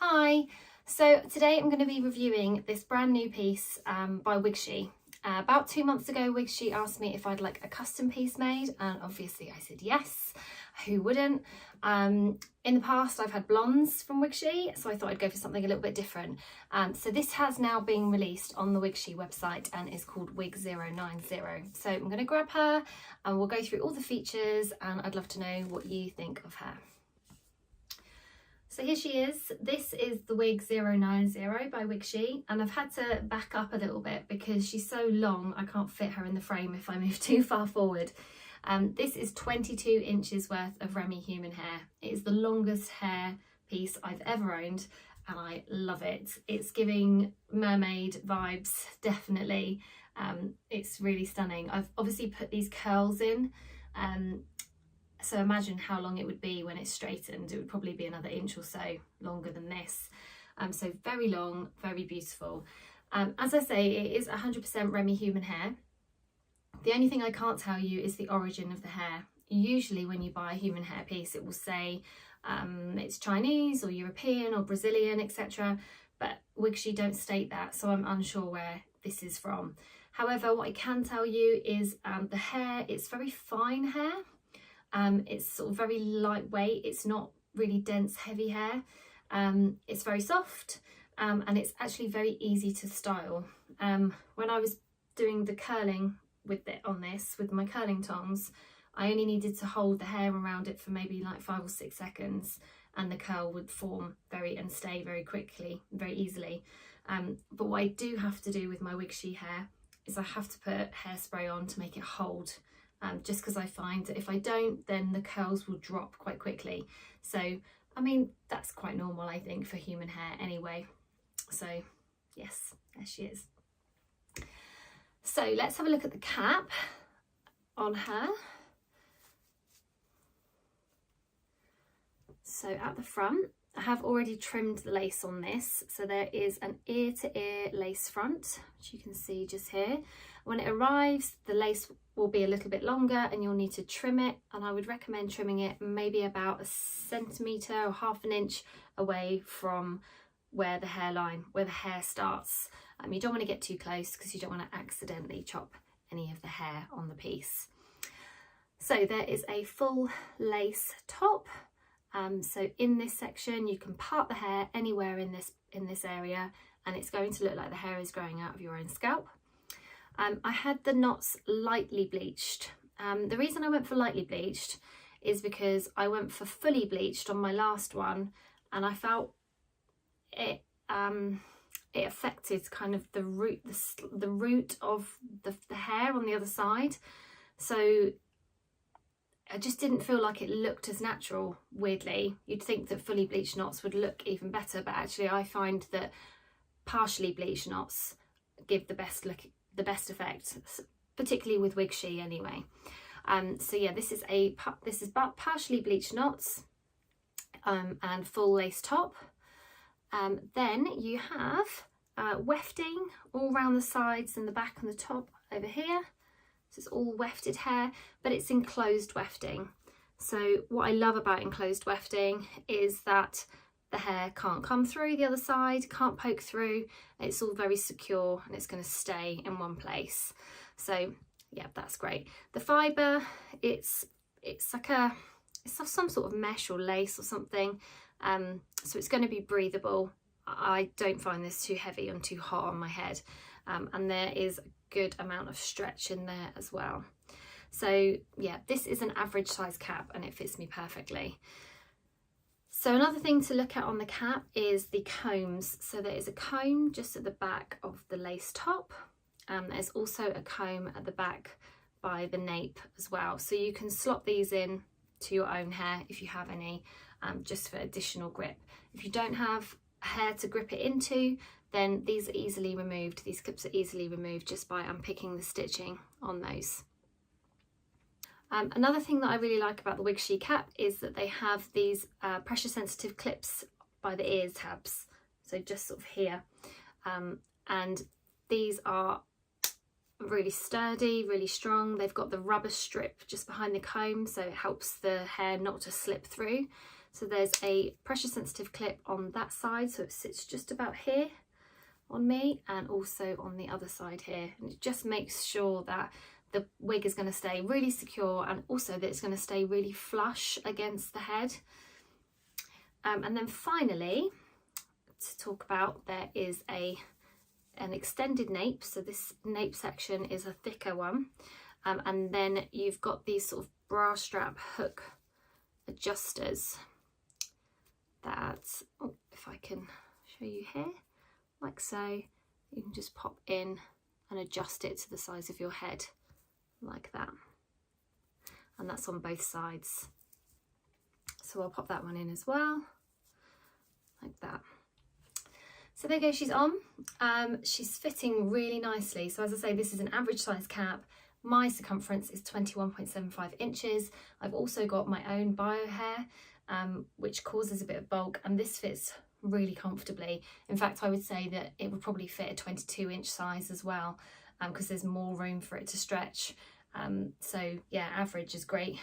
Hi, so today I'm going to be reviewing this brand new piece by Wigshe. About 2 months ago, Wigshe asked me if I'd like a custom piece made, and obviously I said yes, who wouldn't? In the past I've had blondes from Wigshe, so I thought I'd go for something a little bit different. So this has now been released on the Wigshe website and is called Wig090. So I'm going to grab her and we'll go through all the features, and I'd love to know what you think of her. So here she is. This is the Wig090 by Wigshe, and I've had to back up a little bit because she's so long I can't fit her in the frame if I move too far forward. This is 22 inches worth of Remy human hair. It is the longest hair piece I've ever owned and I love it. It's giving mermaid vibes, definitely. It's really stunning. I've obviously put these curls in. So imagine how long it would be when it's straightened. It would probably be another inch or so longer than this. So very long, very beautiful. As I say, it is 100% Remy human hair. The only thing I can't tell you is the origin of the hair. Usually when you buy a human hair piece, it will say it's Chinese or European or Brazilian, etc. But Wigshe don't state that, so I'm unsure where this is from. However, what I can tell you is the hair, it's very fine hair. It's sort of very lightweight. It's not really dense, heavy hair. It's very soft and it's actually very easy to style. When I was doing the curling with my curling tongs, I only needed to hold the hair around it for maybe like 5 or 6 seconds and the curl would form and stay very quickly, very easily. But what I do have to do with my Wigshe hair is I have to put hairspray on to make it hold. Just because I find that if I don't, then the curls will drop quite quickly. So, I mean, that's quite normal, I think, for human hair anyway. So, yes, there she is. So let's have a look at the cap on her. So at the front, I have already trimmed the lace on this. So there is an ear-to-ear lace front, which you can see just here. When it arrives, the lace will be a little bit longer and you'll need to trim it, and I would recommend trimming it maybe about 1 centimetre or ½ inch away from where the hair starts. You don't want to get too close because you don't want to accidentally chop any of the hair on the piece. So there is a full lace top. So in this section you can part the hair anywhere in this area and it's going to look like the hair is growing out of your own scalp. I had the knots lightly bleached. The reason I went for lightly bleached is because I went for fully bleached on my last one and I felt it affected kind of the root of the hair on the other side. So I just didn't feel like it looked as natural, weirdly. You'd think that fully bleached knots would look even better, but actually I find that partially bleached knots give the best effect, particularly with Wigshe anyway. So yeah, this is about partially bleached knots and full lace top. Then you have wefting all around the sides and the back and the top over here. So it's all wefted hair, but it's enclosed wefting. So what I love about enclosed wefting is that the hair can't come through the other side, can't poke through. It's all very secure and it's going to stay in one place. So yeah, that's great. The fibre, it's some sort of mesh or lace or something. So it's going to be breathable. I don't find this too heavy and too hot on my head. And there is a good amount of stretch in there as well. So yeah, this is an average size cap and it fits me perfectly. So another thing to look at on the cap is the combs. So there is a comb just at the back of the lace top. There's also a comb at the back by the nape as well. So you can slot these in to your own hair if you have any, just for additional grip. If you don't have hair to grip it into, then these are easily removed. These clips are easily removed just by unpicking the stitching on those. Another thing that I really like about the Wigshe cap is that they have these pressure sensitive clips by the ear tabs, so just sort of here, and these are really sturdy, really strong. They've got the rubber strip just behind the comb, so it helps the hair not to slip through. So there's a pressure sensitive clip on that side, so it sits just about here on me, and also on the other side here, and it just makes sure that the wig is going to stay really secure, and also that it's going to stay really flush against the head. And then finally, to talk about, there is an extended nape. So this nape section is a thicker one, and then you've got these sort of bra strap hook adjusters that, oh, if I can show you here, like so, you can just pop in and adjust it to the size of your head like that, and that's on both sides. So I'll pop that one in as well, like that. So there you go, she's on. She's fitting really nicely. So as I say, this is an average size cap. My circumference is 21.75 inches. I've also got my own bio hair, which causes a bit of bulk, and this fits really comfortably. In fact, I would say that it would probably fit a 22-inch size as well, because there's more room for it to stretch. So yeah, average is great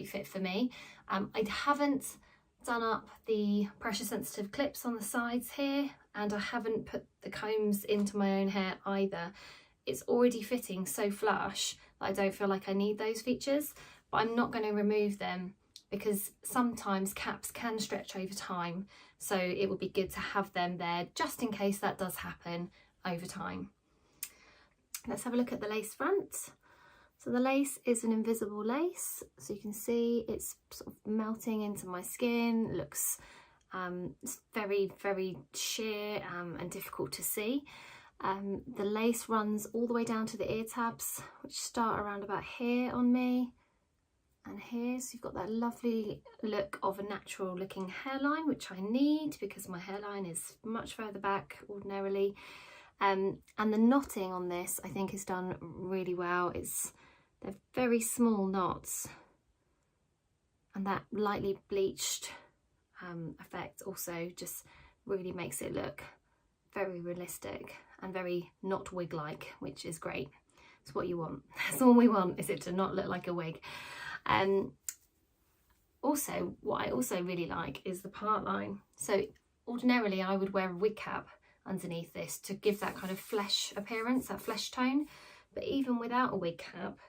fit for me. I haven't done up the pressure sensitive clips on the sides here, and I haven't put the combs into my own hair either. It's already fitting so flush that I don't feel like I need those features, but I'm not going to remove them because sometimes caps can stretch over time, so it would be good to have them there just in case that does happen over time. Let's have a look at the lace front. So the lace is an invisible lace, so you can see it's sort of melting into my skin. It looks it's very, very sheer and difficult to see. The lace runs all the way down to the ear tabs, which start around about here on me and here. So you've got that lovely look of a natural looking hairline, which I need because my hairline is much further back ordinarily. And the knotting on this, I think, is done really well. They're very small knots, and that lightly bleached effect also just really makes it look very realistic and very not wig-like, which is great. It's what you want. That's all we want, is it to not look like a wig. Also, what I also really like is the part line. So ordinarily I would wear a wig cap underneath this to give that kind of flesh appearance, that flesh tone, but even without a wig cap,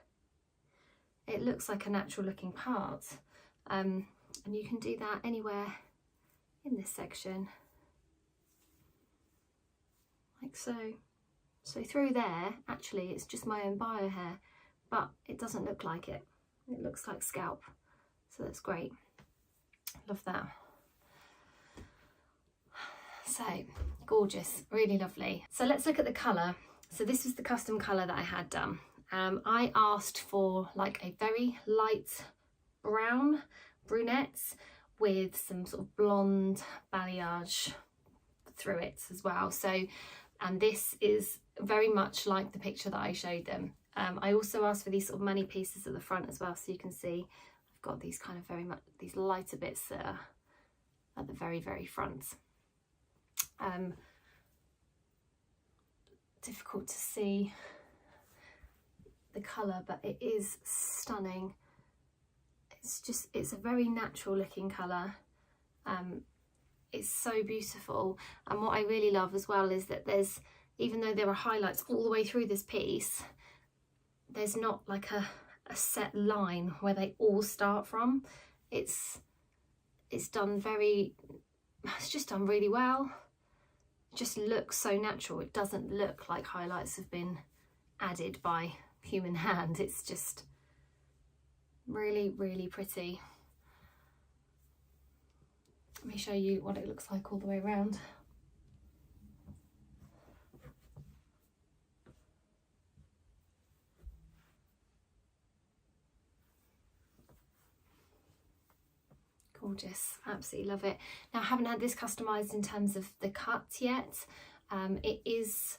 it looks like a natural looking part. And you can do that anywhere in this section, like so. So through there, actually it's just my own bio hair, but it doesn't look like it. It looks like scalp, so that's great. Love that. So gorgeous, really lovely. So let's look at the colour. So this was the custom colour that I had done. I asked for like a very light brown brunette with some sort of blonde balayage through it as well. So, and this is very much like the picture that I showed them. I also asked for these sort of money pieces at the front as well, so you can see I've got these kind of very much, these lighter bits that are at the very, very front. Difficult to see the colour, but it is stunning. It's a very natural looking colour. It's so beautiful, and what I really love as well is that there's, even though there are highlights all the way through this piece, there's not like a set line where they all start from. It's done very, it's just done really well. It just looks so natural. It doesn't look like highlights have been added by human hand. It's just really, really pretty. Let me show you what it looks like all the way around. Gorgeous, absolutely love it. Now I haven't had this customized in terms of the cut yet. It is,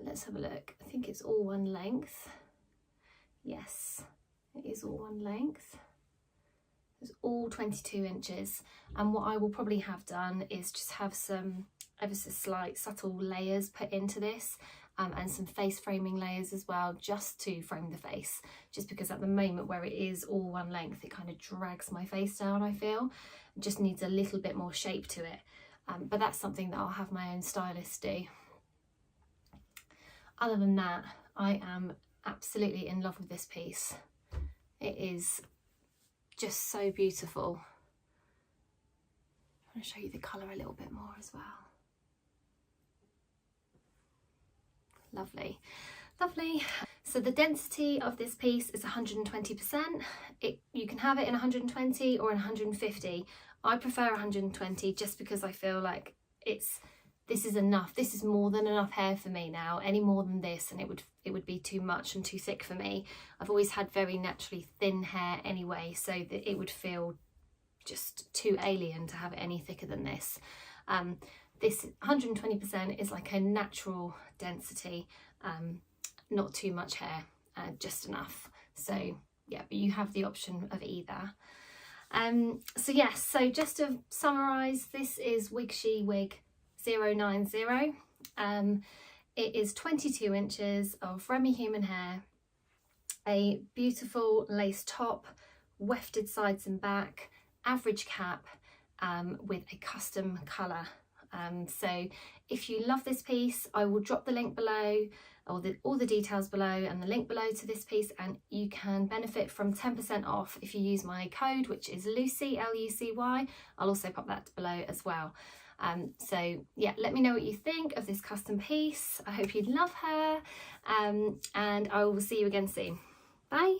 let's have a look. I think it's all one length. Yes, it is all one length. It's all 22 inches. And what I will probably have done is just have some ever so slight subtle layers put into this. and some face framing layers as well, just to frame the face, just because at the moment where it is all one length, it kind of drags my face down, I feel. It just needs a little bit more shape to it, but that's something that I'll have my own stylist do. Other than that, I am absolutely in love with this piece. It is just so beautiful. I'm going to show you the colour a little bit more as well. Lovely, lovely. So the density of this piece is 120%. You can have it in 120 or in 150. I prefer 120 just because I feel like this is enough. This is more than enough hair for me now. Any more than this and it would be too much and too thick for me. I've always had very naturally thin hair anyway, so that it would feel just too alien to have it any thicker than this. This 120% is like a natural density, not too much hair, just enough. So yeah, but you have the option of either. So yes, so just to summarise, this is Wigshe Wig 090. It is 22 inches of Remy human hair, a beautiful lace top, wefted sides and back, average cap, with a custom colour. So if you love this piece, I will drop the link below, or all the details below, and the link below to this piece, and you can benefit from 10% off if you use my code, which is Lucy, L-U-C-Y. I'll also pop that below as well. So yeah, let me know what you think of this custom piece. I hope you love her, and I will see you again soon. Bye.